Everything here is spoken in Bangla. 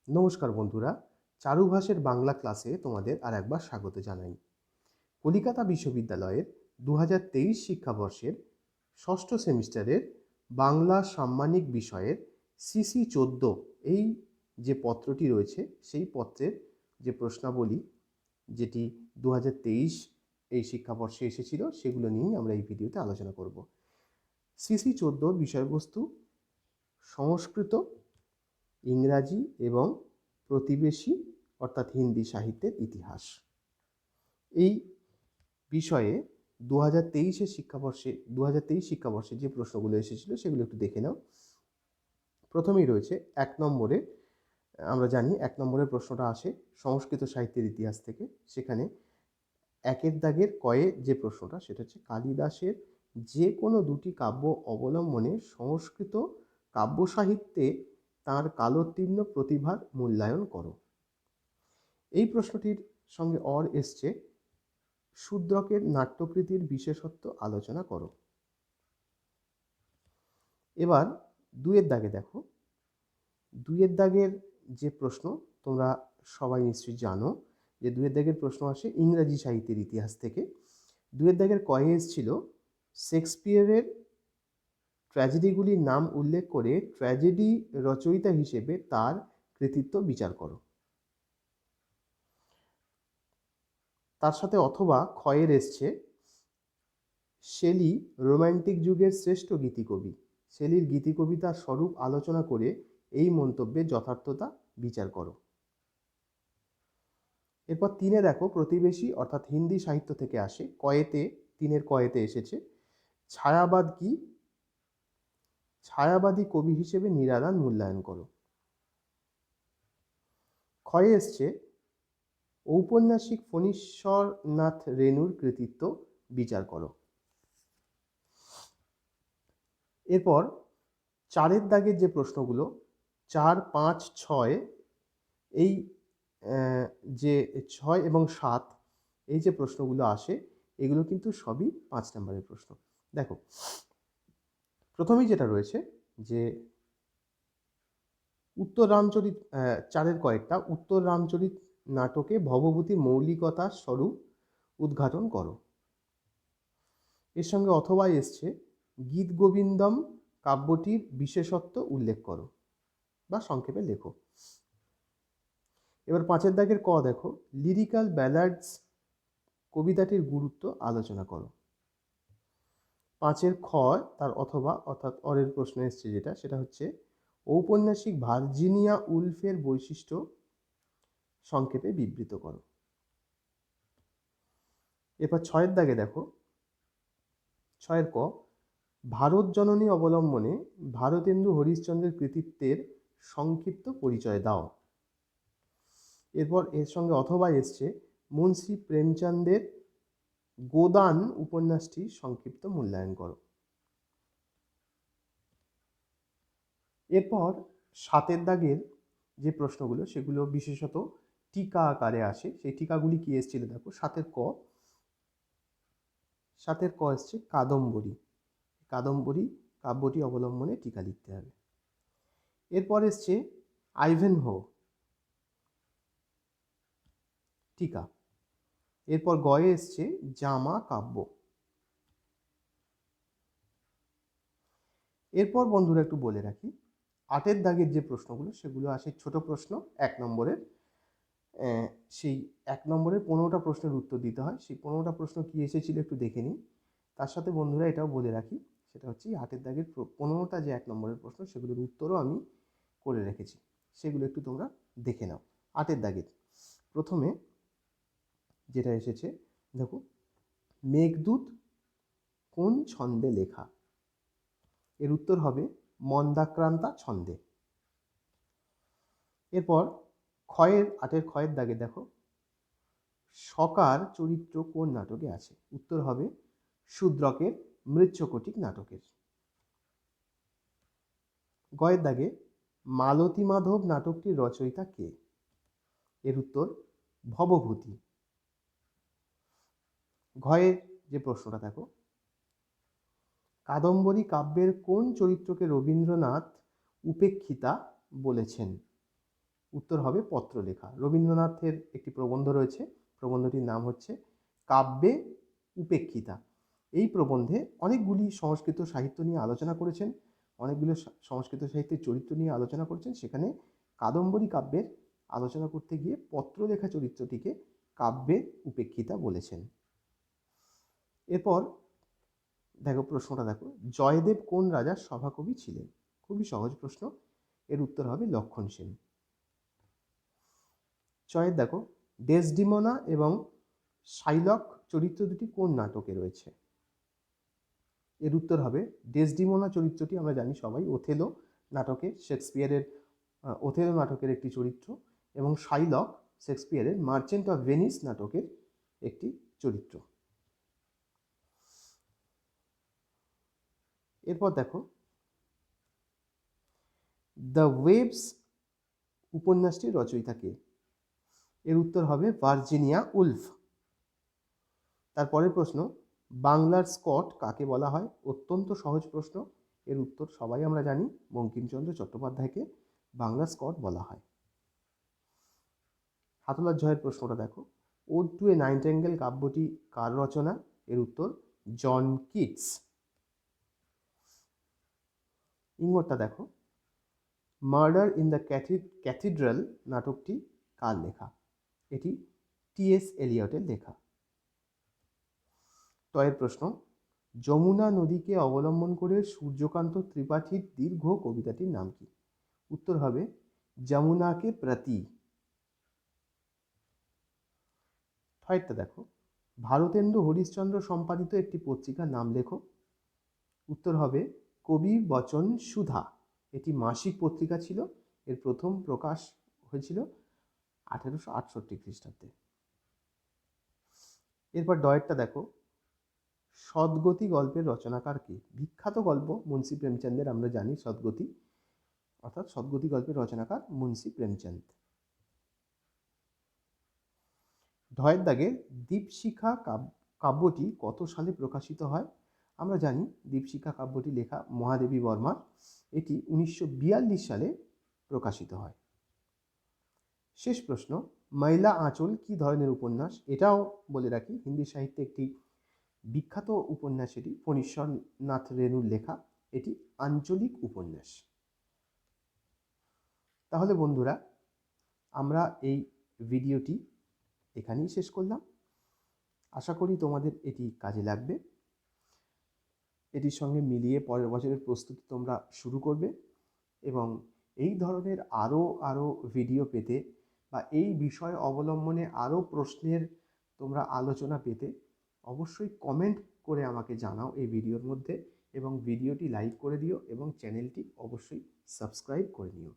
নমস্কার বন্ধুরা, চারুভাষের বাংলা ক্লাসে তোমাদের আর একবার স্বাগত জানাই। কলিকাতা বিশ্ববিদ্যালয়ের 2023 শিক্ষাবর্ষের ষষ্ঠ সেমিস্টারের বাংলা সাম্মানিক বিষয়ের সিসি 14 এই যে পত্রটি রয়েছে সেই পত্রের যে প্রশ্নাবলী যেটি 2023 এই শিক্ষাবর্ষে এসেছিল সেগুলো নিয়েই আমরা এই ভিডিওতে আলোচনা করব। সিসি 14 বিষয়বস্তু সংস্কৃত, ইংরাজি এবং প্রতিবেশী অর্থাৎ হিন্দি সাহিত্যের ইতিহাস। এই বিষয়ে 2023 শিক্ষাবর্ষে যে প্রশ্নগুলো এসেছিল সেগুলো একটু দেখে নাও। প্রথমেই রয়েছে 1 নম্বরে, আমরা জানি 1 নম্বরের প্রশ্নটা আসে সংস্কৃত সাহিত্যের ইতিহাস থেকে। সেখানে 1-এর দাগের কয়ে যে প্রশ্নটা সেটা হচ্ছে কালিদাসের যে কোনো দুটি কাব্য অবলম্বনে সংস্কৃত কাব্য সাহিত্যে তাঁর কালোত্তীর্ণ প্রতিভার মূল্যায়ন করো। এই প্রশ্নটির সঙ্গে এসছে শূদ্রকের নাট্যকৃতির বিশেষত্ব আলোচনা করো। এবার 2-এর দাগে দেখো, 2-এর দাগের যে প্রশ্ন তোমরা সবাই নিশ্চয়ই জানো যে 2-এর দাগের প্রশ্ন আসে ইংরাজি সাহিত্যের ইতিহাস থেকে। 2-এর দাগের কয়ে এসেছিল শেক্সপিয়ারের ট্র্যাজেডিগুলির নাম উল্লেখ করে ট্র্যাজেডি রচয়িতা হিসেবে তার কৃতিত্ব বিচার করো। তার সাথে অথবা ক্ষয়ের এসছে শেলি রোম্যান্টিক যুগের শ্রেষ্ঠ গীতিকবি। শেলির গীতিকবিতার স্বরূপ আলোচনা করে এই মন্তব্যের যথার্থতা বিচার করো। এরপর 3-এ দেখো প্রতিবেশী অর্থাৎ হিন্দি সাহিত্য থেকে আসে। কয়েতে 3-এর কয়েতে এসেছে ছায়াবাদ কি, ছায়াবাদী কবি হিসেবে নিরালান মূল্যায়ন করো। ক্ষয়ে এসছে ঔপন্যাসিক ফণীশ্বরনাথ রেণুর কৃতিত্ব বিচার করো। এরপর 4-এর দাগের যে প্রশ্নগুলো 4, 5, 6 এই যে 6 এবং 7 এই যে প্রশ্নগুলো আসে এগুলো কিন্তু সবই 5 নম্বরের প্রশ্ন। দেখো প্রথমেই যেটা রয়েছে যে উত্তর রামচরিত 4-এর কয়েকটা উত্তর রামচরিত নাটকে ভবভূতির মৌলিকতার স্বরূপ উদ্ঘাটন করো। এর সঙ্গে অথবা এসছে গীত গোবিন্দম কাব্যটির বিশেষত্ব উল্লেখ করো বা সংক্ষেপে লেখো। এবার 5-এর দাগের ক দেখো লিরিক্যাল ব্যালাডস কবিতাটির গুরুত্ব আলোচনা করো। 5-এর খ তার অথবা অর্থাৎ অরের প্রশ্ন এসছে যেটা সেটা হচ্ছে ঔপন্যাসিক ভার্জিনিয়া উলফের বৈশিষ্ট্য সংক্ষেপে বিবৃত করো। এরপর 6-এর দাগে দেখো 6-এর ক ভারত জননী অবলম্বনে ভারতেন্দু হরিশ্চন্দ্রের কৃতিত্বের সংক্ষিপ্ত পরিচয় দাও। এরপর এর সঙ্গে অথবা এসছে মুন্সি প্রেমচন্দের গোদান উপন্যাসটি সংক্ষিপ্ত মূল্যায়ন করো। এরপর 7-এর দাগের যে প্রশ্নগুলো সেগুলো বিশেষত টিকা আকারে আসে। সেই টিকাগুলি কি এসেছিল দেখো 7-এর ক এসছে কাদম্বরী। কাদম্বরী কাব্যটি অবলম্বনে টিকা লিখতে হবে। এরপর এসছে আইভেনহো টিকা। এরপর গয়ে এসছে জামা কাব্য। এরপর বন্ধুরা একটু বলে রাখি 8-এর দাগের যে প্রশ্নগুলো সেগুলো আসে ছোট প্রশ্ন 1 নম্বরের। সেই 1 নম্বরের 15টা প্রশ্নের উত্তর দিতে হয়। সেই 15টা প্রশ্ন কি এসেছিল একটু দেখে নিই। তার সাথে বন্ধুরা এটাও বলে রাখি সেটা হচ্ছে 8-এর দাগের 15টা যে 1 নম্বরের প্রশ্ন সেগুলোর উত্তরও আমি করে রেখেছি, সেগুলো একটু তোমরা দেখে নাও। 8-এর দাগের প্রথমে যেটা এসেছে দেখো মেঘদূত কোন ছন্দে লেখা? এর উত্তর হবে মন্দাক্রান্তা ছন্দে। এরপর 8-এর ক্ষয়ের দাগে দেখো সকার চরিত্র কোন নাটকে আছে? উত্তর হবে শূদ্রকের মৃচ্ছকটিক নাটকের। গয়ের দাগে মালতী মাধব নাটকটির রচয়িতা কে? এর উত্তর ভবভূতি। ঘয়ের যে প্রশ্নটা দেখো কাদম্বরী কাব্যের কোন চরিত্রকে রবীন্দ্রনাথ উপেক্ষিতা বলেছেন? উত্তর হবে পত্র লেখা। রবীন্দ্রনাথের একটি প্রবন্ধ রয়েছে, প্রবন্ধটির নাম হচ্ছে কাব্যে উপেক্ষিতা। এই প্রবন্ধে অনেকগুলি সংস্কৃত সাহিত্য নিয়ে আলোচনা করেছেন, অনেকগুলো সংস্কৃত সাহিত্যের চরিত্র নিয়ে আলোচনা করেছেন। সেখানে কাদম্বরী কাব্যের আলোচনা করতে গিয়ে পত্রলেখা চরিত্রটিকে কাব্যে উপেক্ষিতা বলেছেন। এরপর দেখো প্রশ্নটা দেখো, জয়দেব কোন রাজার সভাকবি ছিলেন? খুবই সহজ প্রশ্ন, এর উত্তর হবে লক্ষণ সেন। ছয়ের দেখো, ডেসডিমোনা এবং শাইলক চরিত্র দুটি কোন নাটকে রয়েছে? এর উত্তর হবে ডেসডিমোনা চরিত্রটি আমরা জানি সবাই ওথেলো নাটকে, শেক্সপিয়ারের ওথেলো নাটকের একটি চরিত্র, এবং শাইলক শেক্সপিয়ারের মার্চেন্ট অফ ভেনিস নাটকের একটি চরিত্র। এরপর দেখো, দ্য ওয়েভস উপন্যাসটির রচয়িতা কে? এর উত্তর হবে ভার্জিনিয়া উলফ। তারপরের প্রশ্ন, বাংলার স্কট কাকে বলা হয়? অত্যন্ত সহজ প্রশ্ন, এর উত্তর সবাই আমরা জানি, বঙ্কিমচন্দ্র চট্টোপাধ্যায়কে বাংলার স্কট বলা হয়। হাতলার জয়ের প্রশ্নটা দেখো, ওড টু এ নাইটিঙ্গেল কাব্যটি কার রচনা? এর উত্তর জন কিটস। ইঙ্গরটা দেখো, মার্ডার ইন দ্য ক্যাথিড্রাল নাটকটি কার লেখা? এটি টি.এস. এলিয়টের লেখা। টয়ের প্রশ্ন, যমুনা নদীকে অবলম্বন করে সূর্যকান্ত ত্রিপাঠীর দীর্ঘ কবিতাটির নাম কি? উত্তর হবে যমুনাকে প্রতি। ছয়টা দেখো, ভারতেন্দু হরিশ্চন্দ্র সম্পাদিত একটি পত্রিকার নাম লেখো। উত্তর হবে কবি বচন সুধা। এটি মাসিক পত্রিকা ছিল, এর প্রথম প্রকাশ হয়েছিল 1868 খ্রিস্টাব্দে। এরপর ডয়েরটা দেখো, সদ্গতি গল্পের রচনাকার কে? বিখ্যাত গল্প মুন্সী প্রেমচন্দের আমরা জানি সদ্গতি, অর্থাৎ সদ্গতি গল্পের রচনাকার মুন্সী প্রেমচন্দ। ঢয়ের দাগে, দীপশিখা কাব্যটি কত সালে প্রকাশিত হয়? আমরা জানি দীপশিখা কাব্যটি লেখা মহাদেবী বর্মার, এটি 1942 সালে প্রকাশিত হয়। শেষ প্রশ্ন, ময়লা আঁচল কি ধরনের উপন্যাস? এটাও বলে রাখি, হিন্দি সাহিত্যে একটি বিখ্যাত উপন্যাস, এটি ফণীশ্বরনাথ রেণুর লেখা, এটি আঞ্চলিক উপন্যাস। তাহলে বন্ধুরা, আমরা এই ভিডিওটি এখানেই শেষ করলাম। আশা করি তোমাদের এটি কাজে লাগবে, এটির সঙ্গে মিলিয়ে পরের বছরের প্রস্তুতি তোমরা শুরু করবে, এবং এই ধরনের আরও ভিডিও পেতে বা এই বিষয় অবলম্বনে আরও প্রশ্নের তোমরা আলোচনা পেতে অবশ্যই কমেন্ট করে আমাকে জানাও এই ভিডিওর মধ্যে, এবং ভিডিওটি লাইক করে দিও এবং চ্যানেলটি অবশ্যই সাবস্ক্রাইব করে নিও।